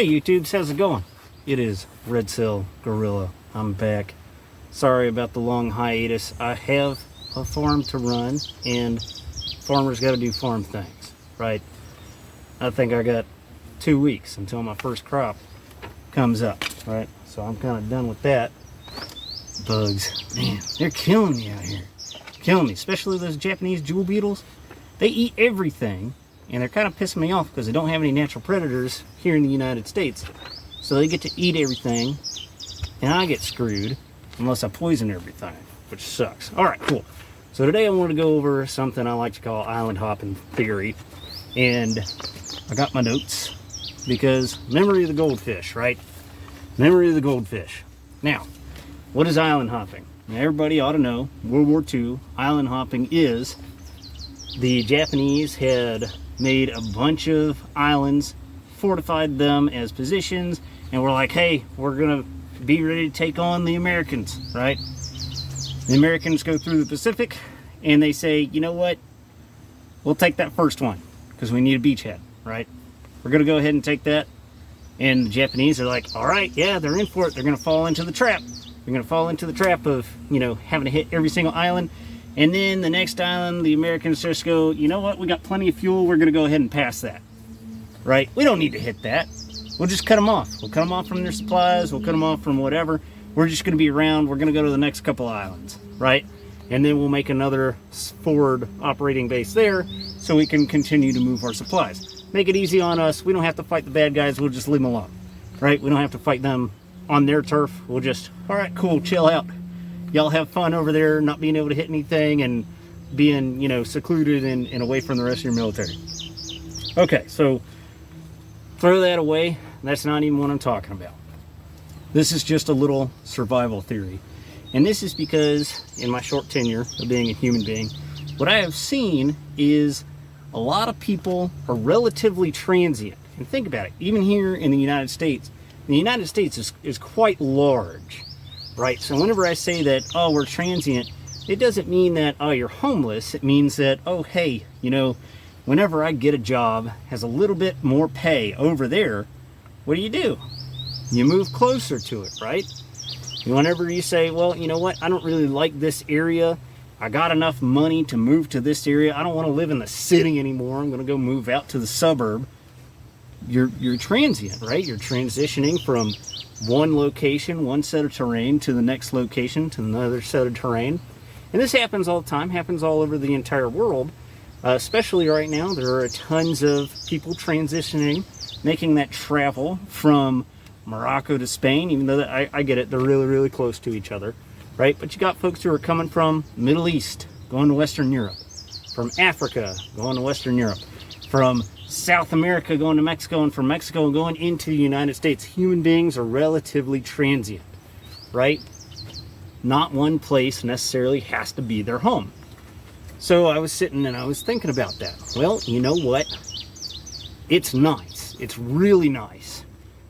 Hey YouTubes, how's it going? It is Red Cell Gorilla. I'm back. Sorry about the long hiatus. I have a farm to run, and farmers got to do farm things, right? I think I got 2 weeks until my first crop comes up, right? So I'm kind of done with that. Bugs, man, they're killing me out here. Killing me, especially those Japanese jewel beetles. They eat everything, and they're kind of pissing me off because they don't have any natural predators here in the United States. So they get to eat everything, and I get screwed unless I poison everything, which sucks. All right, cool. So today I want to go over something I like to call island hopping theory. And I got my notes because memory of the goldfish, right? Memory of the goldfish. Now, what is island hopping? Now, everybody ought to know, World War II, island hopping is the Japanese had made a bunch of islands, fortified them as positions, and we're like, hey, we're gonna be ready to take on the Americans, right? The Americans go through the Pacific, and they say, you know what? We'll take that first one, because we need a beachhead, right? We're gonna go ahead and take that. And the Japanese are like, all right, yeah, they're in for it. They're gonna fall into the trap. They're gonna fall into the trap of, you know, having to hit every single island. And then the next island, the Americans just go, you know what? We got plenty of fuel. We're gonna go ahead and pass that, right? We don't need to hit that. We'll just cut them off. We'll cut them off from their supplies. We'll cut them off from whatever. We're just going to be around. We're going to go to the next couple islands, right? And then we'll make another forward operating base there so we can continue to move our supplies. Make it easy on us. We don't have to fight the bad guys. We'll just leave them alone, right? We don't have to fight them on their turf. We'll just, all right, cool, chill out. Y'all have fun over there, not being able to hit anything and being, you know, secluded and away from the rest of your military. Okay, so throw that away. That's not even what I'm talking about. This is just a little survival theory. And this is because, in my short tenure of being a human being, what I have seen is a lot of people are relatively transient. And think about it, even here in the United States is quite large, right? So whenever I say that, oh, we're transient, it doesn't mean that, oh, you're homeless. It means that, oh, hey, you know, whenever I get a job, has a little bit more pay over there, what do? You move closer to it, right? Whenever you say, well, you know what, I don't really like this area. I got enough money to move to this area. I don't want to live in the city anymore. I'm going to go move out to the suburb. You're transient, right? You're transitioning from one location, one set of terrain, to the next location, to another set of terrain. And this happens all the time, happens all over the entire world. Especially right now, there are tons of people transitioning, making that travel from Morocco to Spain, even though I get it, they're really, really close to each other, right? But you got folks who are coming from Middle East, going to Western Europe, from Africa, going to Western Europe, from South America, going to Mexico, and from Mexico going into the United States. Human beings are relatively transient, right? Not one place necessarily has to be their home. So I was sitting and I was thinking about that. Well, you know what? It's nice. It's really nice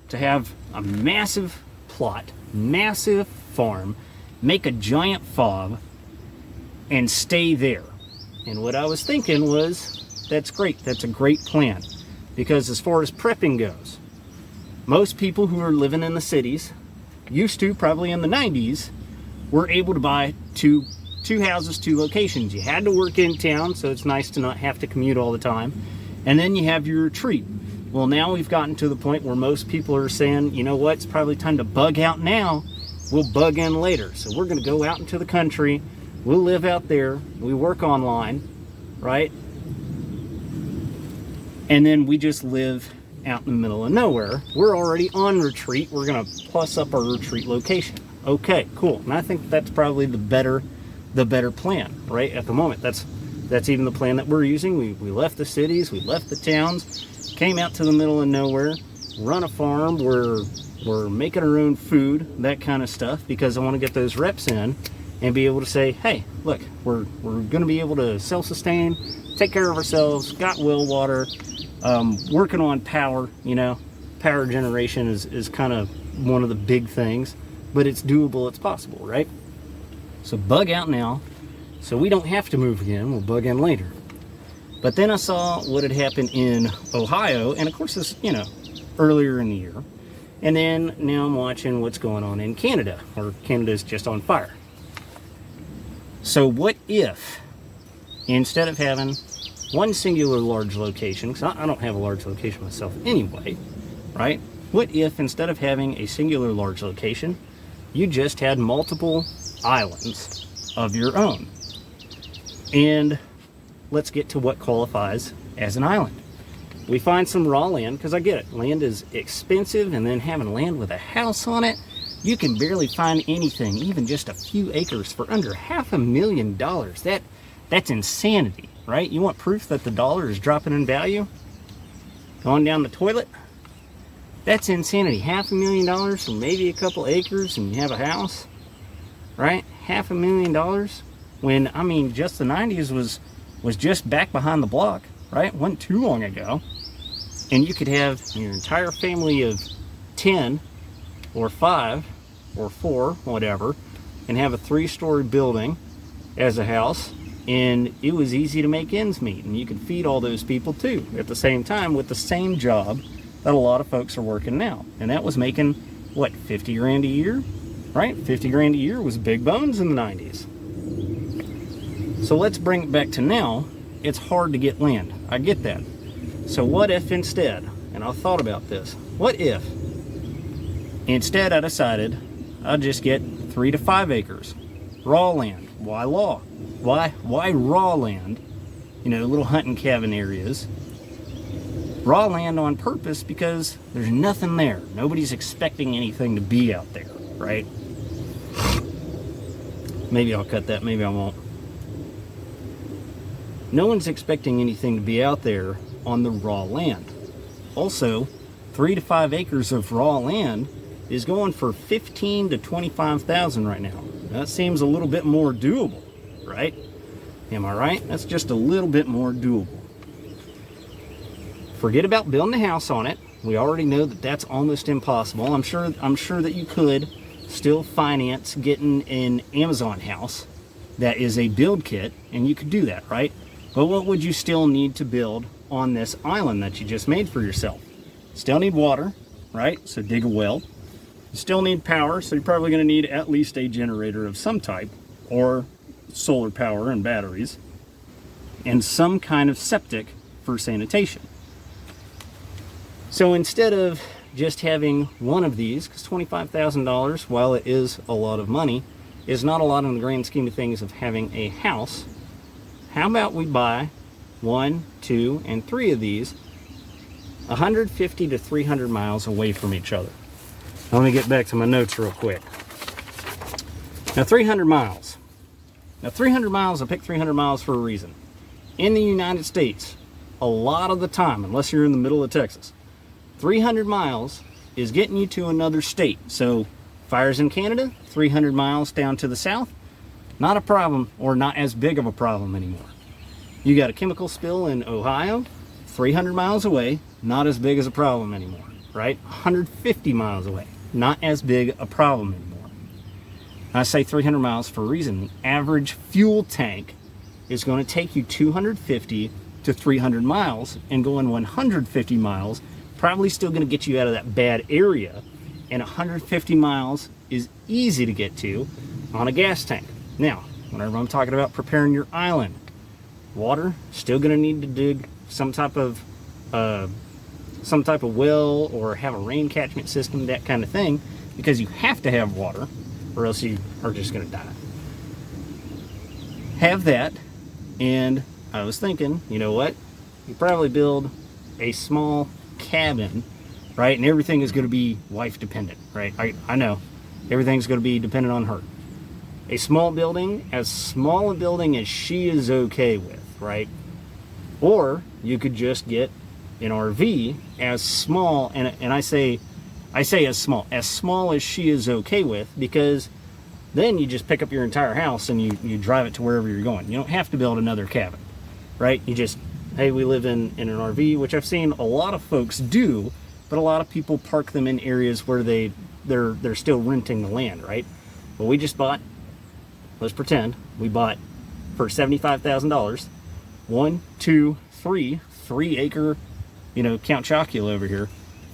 to have a massive plot, massive farm, make a giant fob, and stay there. And what I was thinking was, that's great. That's a great plan. Because as far as prepping goes, most people who are living in the cities, used to probably in the 90s, were able to buy two houses, two locations. You had to work in town, so it's nice to not have to commute all the time. And then you have your retreat. Well, now we've gotten to the point where most people are saying, you know what, it's probably time to bug out now. We'll bug in later. So we're going to go out into the country. We'll live out there. We work online, right? And then we just live out in the middle of nowhere. We're already on retreat. We're going to plus up our retreat location. Okay, cool. And I think that's probably the better plan, right? At the moment, that's even the plan that we're using. We left the cities, we left the towns, came out to the middle of nowhere, run a farm. We're making our own food, that kind of stuff, because I want to get those reps in and be able to say, hey, look, we're going to be able to self-sustain, take care of ourselves, got well water, working on power. You know, power generation is kind of one of the big things, but it's doable, it's possible, right? So bug out now, so we don't have to move again. We'll bug in later. But then I saw what had happened in Ohio, and of course this, you know, earlier in the year. And then now I'm watching what's going on in Canada, or Canada's just on fire. So what if, instead of having one singular large location, because I don't have a large location myself anyway, right? What if instead of having a singular large location, you just had multiple islands of your own? And let's get to what qualifies as an island. We find some raw land, because I get it, land is expensive, and then having land with a house on it, you can barely find anything, even just a few acres, for under $500,000. That's insanity, right? You want proof that the dollar is dropping in value? Going down the toilet? That's insanity. $500,000 for maybe a couple acres and you have a house, right? $500,000 when, I mean, just the 90s was just back behind the block, right? Wasn't too long ago. And you could have your entire family of 10 or 5 or 4, whatever, and have a 3-story building as a house, and it was easy to make ends meet, and you could feed all those people too at the same time with the same job that a lot of folks are working now. And that was making, what, 50 grand a year, right? 50 grand a year was big bones in the 90s. So let's bring it back to now. It's hard to get land. I get that. So what if instead, and I thought about this, what if instead I decided I'd just get 3 to 5 acres, raw land? Why law? Why raw land? You know, little hunting cabin areas. Raw land on purpose because there's nothing there. Nobody's expecting anything to be out there, right? Maybe I'll cut that, maybe I won't. No one's expecting anything to be out there on the raw land. Also, 3 to 5 acres of raw land is going for $15,000 to $25,000 right now. That seems a little bit more doable, right? Am I right? That's just a little bit more doable. Forget about building a house on it. We already know that that's almost impossible. I'm sure that you could still finance getting an Amazon house that is a build kit, and you could do that, right? But what would you still need to build on this island that you just made for yourself? Still need water, right? So dig a well. You still need power, so you're probably going to need at least a generator of some type, or solar power and batteries, and some kind of septic for sanitation. So instead of just having one of these, because $25,000, while it is a lot of money, is not a lot in the grand scheme of things of having a house, how about we buy 1, 2, and 3 of these 150 to 300 miles away from each other? Let me get back to my notes real quick. Now 300 miles. Now 300 miles, I picked 300 miles for a reason. In the United States, a lot of the time, unless you're in the middle of Texas, 300 miles is getting you to another state. So fires in Canada, 300 miles down to the south, not a problem, or not as big of a problem anymore. You got a chemical spill in Ohio, 300 miles away, not as big as a problem anymore, right? 150 miles away, not as big a problem anymore. I say 300 miles for a reason. The average fuel tank is going to take you 250 to 300 miles, and going 150 miles probably still going to get you out of that bad area, and 150 miles is easy to get to on a gas tank. Now, whenever I'm talking about preparing your island, water, still going to need to dig some type of well, or have a rain catchment system, that kind of thing, because you have to have water, or else you are just going to die. Have that, and I was thinking, you know what? You probably build a small cabin, right? And everything is going to be wife dependent, right? I know everything's going to be dependent on her. A small building, as small a building as she is okay with, right? Or you could just get an RV as small, and I say as small as she is okay with, because then you just pick up your entire house and you drive it to wherever you're going. You don't have to build another cabin, right? You just, hey, we live in an RV, which I've seen a lot of folks do, but a lot of people park them in areas where they're still renting the land, right? Well, we just bought, let's pretend we bought for $75,000 3 acre, Count Chocula over here,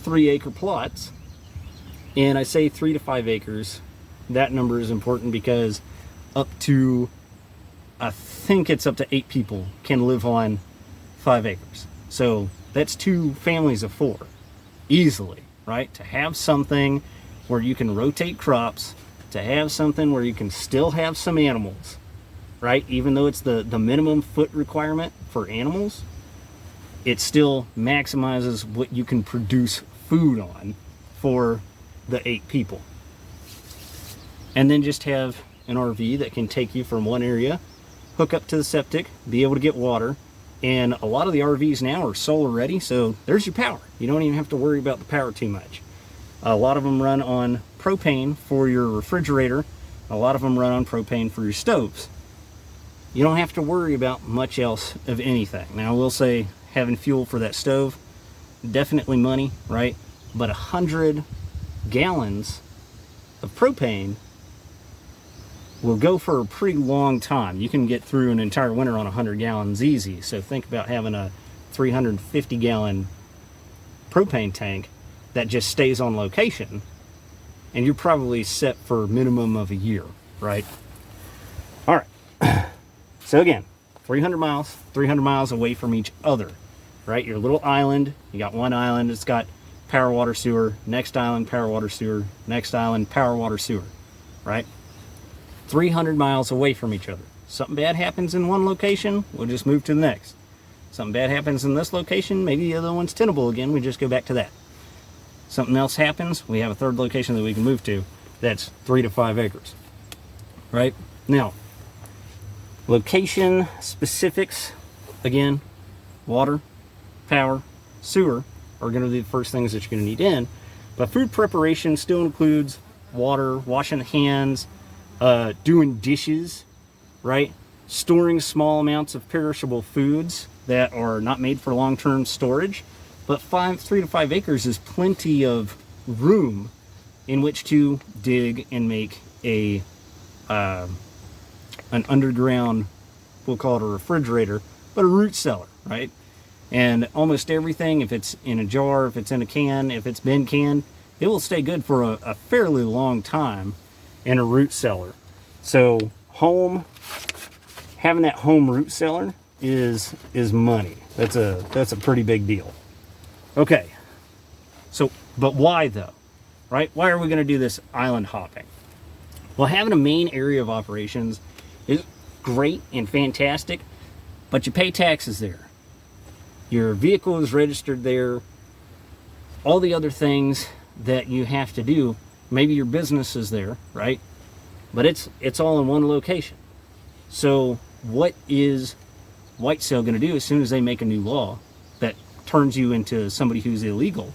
3-acre plots. And I say 3 to 5 acres. That number is important because up to, I think it's up to 8 people can live on 5 acres. So that's 2 families of 4 easily, right? To have something where you can rotate crops, to have something where you can still have some animals, right? Even though it's the minimum foot requirement for animals, it still maximizes what you can produce food on for the 8 people. And then just have an RV that can take you from one area, hook up to the septic, be able to get water. And a lot of the RVs now are solar ready, so there's your power. You don't even have to worry about the power too much. A lot of them run on propane for your refrigerator. A lot of them run on propane for your stoves. You don't have to worry about much else of anything. Now, I will say having fuel for that stove, definitely money, right? But 100 gallons of propane will go for a pretty long time. You can get through an entire winter on 100 gallons easy. So think about having a 350 gallon propane tank that just stays on location, and you're probably set for a minimum of a year, right? All right. So again, 300 miles away from each other, right? Your little island, you got one island, it's got power, water, sewer, next island, power, water, sewer, next island, power, water, sewer, right? 300 miles away from each other. Something bad happens in one location, we'll just move to the next. Something bad happens in this location, maybe the other one's tenable again, we just go back to that. Something else happens, we have a third location that we can move to that's 3 to 5 acres, right? Now, location specifics, again, water, power, sewer are going to be the first things that you're going to need in, but food preparation still includes water, washing the hands, doing dishes, right? Storing small amounts of perishable foods that are not made for long-term storage. But 3 to 5 acres is plenty of room in which to dig and make an underground, we'll call it a refrigerator, but a root cellar, right? And almost everything, if it's in a jar, if it's in a can, if it's been canned, it will stay good for a fairly long time in a root cellar. So having that home root cellar is money. That's a pretty big deal. Okay, so, but why though, right? Why are we going to do this island hopping? Well, having a main area of operations is great and fantastic, but you pay taxes there. Your vehicle is registered there. All the other things that you have to do, maybe your business is there, right? But it's all in one location. So what is Whitesale going to do as soon as they make a new law that turns you into somebody who's illegal?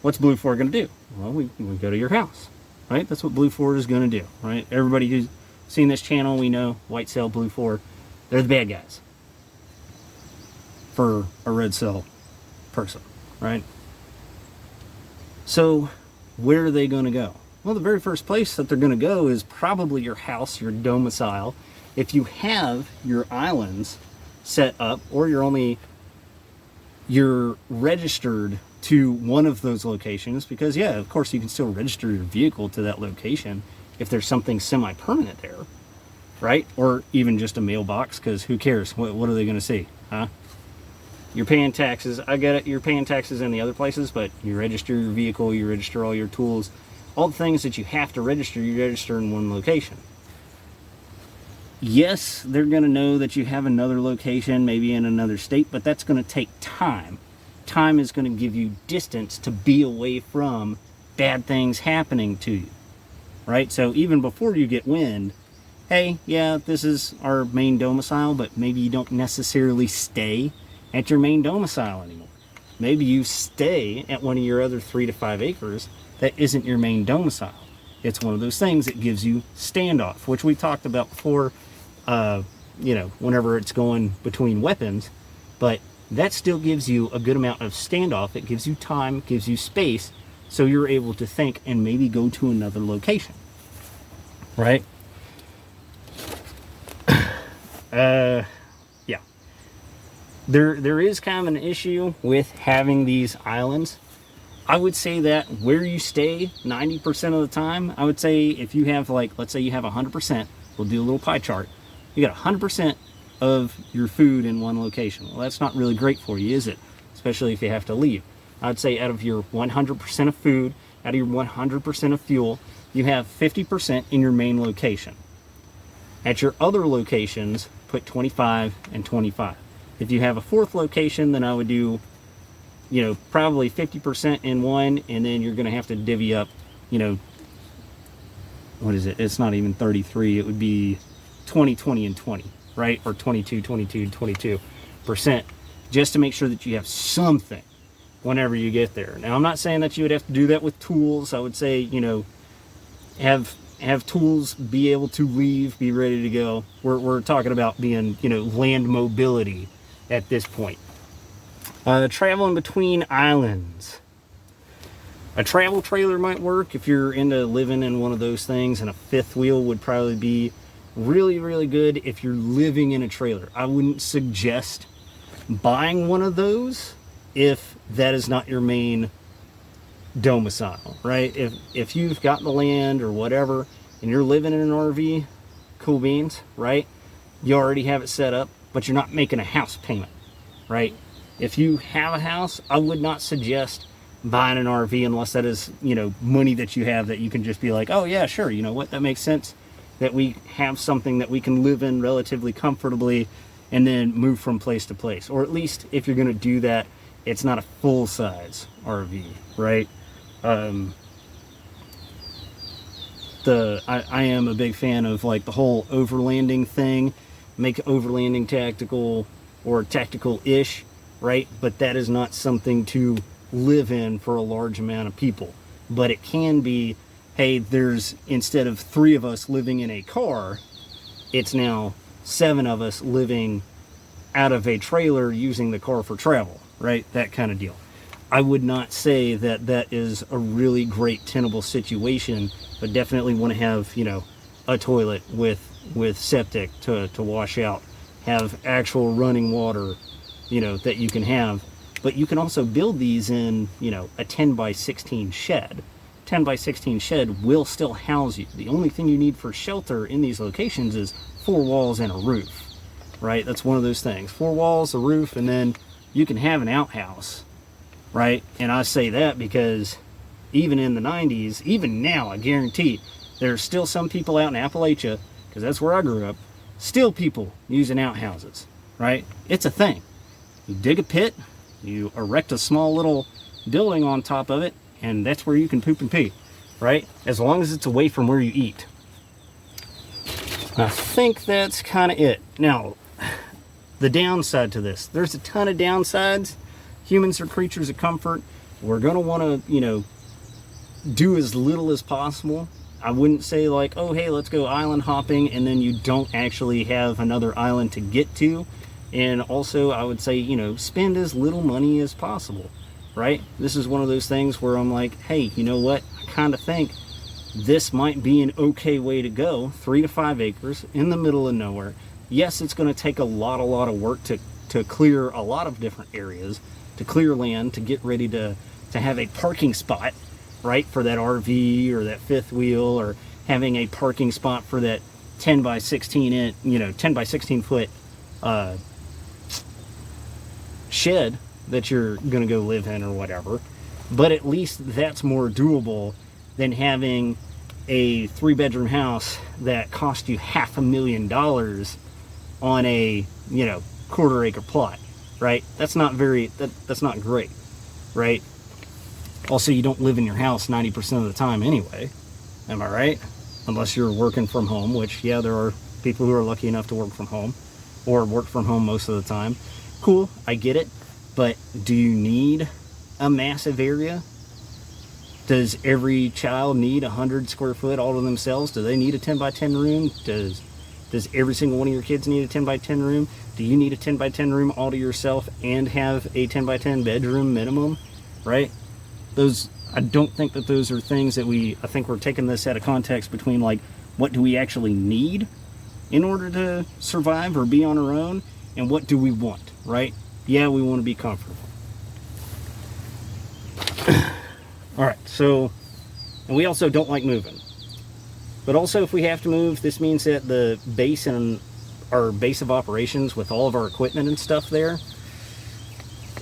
What's Blue 4 going to do? Well, we go to your house, right? That's what Blue 4 is going to do, right? Everybody who's seen this channel, we know Whitesale, Blue 4, they're the bad guys for a red cell person, right? So where are they going to go? Well, the very first place that they're going to go is probably your house, your domicile. If you have your islands set up, or you're registered to one of those locations, because yeah, of course you can still register your vehicle to that location if there's something semi-permanent there, right? Or even just a mailbox, because who cares? What are they going to see, huh? You're paying taxes. I get it, you're paying taxes in the other places, but you register your vehicle, you register all your tools, all the things that you have to register, you register in one location. Yes, they're going to know that you have another location, maybe in another state, but that's going to take time. Time is going to give you distance to be away from bad things happening to you, right? So even before you get wind, hey, yeah, this is our main domicile, but maybe you don't necessarily stay at your main domicile anymore. Maybe you stay at one of your other 3 to 5 acres that isn't your main domicile. It's one of those things that gives you standoff, which we talked about before, whenever it's going between weapons, but that still gives you a good amount of standoff. It gives you time, gives you space, so you're able to think and maybe go to another location, right? Yeah. There is kind of an issue with having these islands. I would say that where you stay 90% of the time, I would say if you have, like, let's say you have 100%, we'll do a little pie chart. You got 100% of your food in one location. Well, that's not really great for you, is it? Especially if you have to leave. I'd say out of your 100% of food, out of your 100% of fuel, you have 50% in your main location. At your other locations, put 25 and 25. If you have a fourth location, then I would do, you know, probably 50% in one, and then you're going to have to divvy up, you know, what is it? It's not even 33. It would be 20, 20, and 20, right? Or 22, 22, 22%, just to make sure that you have something whenever you get there. Now, I'm not saying that you would have to do that with tools. I would say, you know, have tools, be able to leave, be ready to go. We're talking about being, you know, land mobility at this point. Traveling between islands. A travel trailer might work if you're into living in one of those things, and a fifth wheel would probably be really, really good if you're living in a trailer. I wouldn't suggest buying one of those if that is not your main domicile, right? If you've got the land or whatever and you're living in an RV, cool beans, right? You already have it set up, but you're not making a house payment, right? If you have a house, I would not suggest buying an RV unless that is, you know, money that you have that you can just be like, oh yeah, sure, you know what, that makes sense, that we have something that we can live in relatively comfortably and then move from place to place. Or at least if you're going to do that, it's not a full-size RV, right? I am a big fan of like the whole overlanding thing. Make overlanding tactical or tactical-ish, right? But that is not something to live in for a large amount of people. But it can be, hey, there's, instead of 3 of us living in a car, it's now 7 of us living out of a trailer using the car for travel, right? That kind of deal. I would not say that that is a really great tenable situation, but definitely want to have, you know, a toilet with septic to wash out, have actual running water, you know, that you can have. But you can also build these in, you know, a 10 by 16 shed. 10 by 16 shed will still house you. The only thing you need for shelter in these locations is 4 walls and a roof, right? That's one of those things. 4 walls, a roof, and then you can have an outhouse, right? And I say that because even in the 90s, even now, I guarantee, there's still some people out in Appalachia, because that's where I grew up, still people using outhouses, right? It's a thing. You dig a pit, you erect a small little building on top of it, and that's where you can poop and pee, right? As long as it's away from where you eat. I think that's kind of it. Now, the downside to this, there's a ton of downsides. Humans are creatures of comfort. We're going to want to, you know, do as little as possible. I wouldn't say like, oh, hey, let's go island hopping, and then you don't actually have another island to get to. And also, I would say, you know, spend as little money as possible, right? This is one of those things where I'm like, hey, you know what? I kind of think this might be an okay way to go. 3 to 5 acres in the middle of nowhere. Yes, it's going to take a lot of work to clear a lot of different areas, to clear land, to get ready to have a parking spot, right, for that RV or that fifth wheel, or having a parking spot for that 10 by 16 inch, you know, 10 by 16 foot shed that you're going to go live in or whatever. But at least that's more doable than having a 3-bedroom house that cost you $500,000 on a, you know, 1/4 acre plot, right? That's not very, that's not great, right? Also, you don't live in your house 90% of the time anyway, am I right? Unless you're working from home, which, yeah, there are people who are lucky enough to work from home, or work from home most of the time. Cool, I get it, but do you need a massive area? Does every child need 100 square foot all to themselves? Do they need a 10 by 10 room? Does every single one of your kids need a 10 by 10 room? Do you need a 10 by 10 room all to yourself and have a 10 by 10 bedroom minimum, right? Those, I don't think that those are things that I think we're taking this out of context between like, what do we actually need in order to survive or be on our own, and what do we want, right? Yeah, we want to be comfortable. All right, so, and we also don't like moving. But also, if we have to move, this means that the base and our base of operations with all of our equipment and stuff there,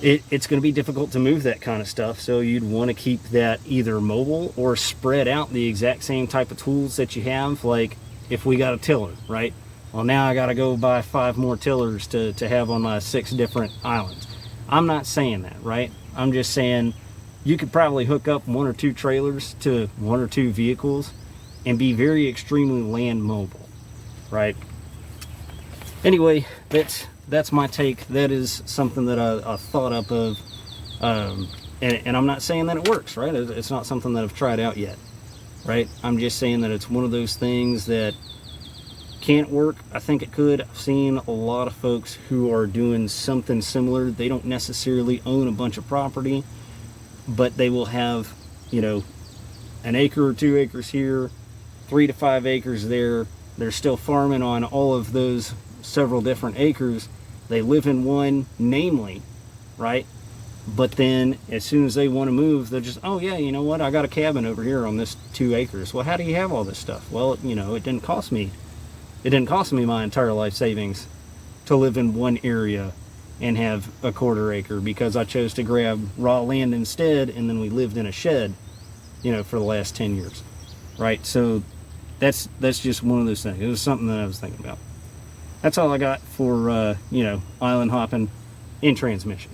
it's going to be difficult to move that kind of stuff. So you'd want to keep that either mobile or spread out the exact same type of tools that you have. Like if we got a tiller, right? Well, now I got to go buy 5 more tillers to have on my 6 different islands. I'm not saying that, right? I'm just saying you could probably hook up 1 or 2 trailers to 1 or 2 vehicles and be very extremely land mobile, right? Anyway, that's my take. That is something that I thought up of, and I'm not saying that it works, right? It's not something that I've tried out yet, right? I'm just saying that it's one of those things that can't work. I think it could. I've seen a lot of folks who are doing something similar. They don't necessarily own a bunch of property, but they will have, you know, an acre or 2 acres here, 3 to 5 acres there. They're still farming on all of those several different acres. They live in one, namely, right? But then as soon as they want to move, they're just, oh yeah, you know what? I got a cabin over here on this 2 acres. Well, how do you have all this stuff? Well, you know, it didn't cost me my entire life savings to live in one area and have a 1/4 acre, because I chose to grab raw land instead, and then we lived in a shed, you know, for the last 10 years, right? So that's just one of those things. It was something that I was thinking about. That's all I got for, you know, island hopping in transmission.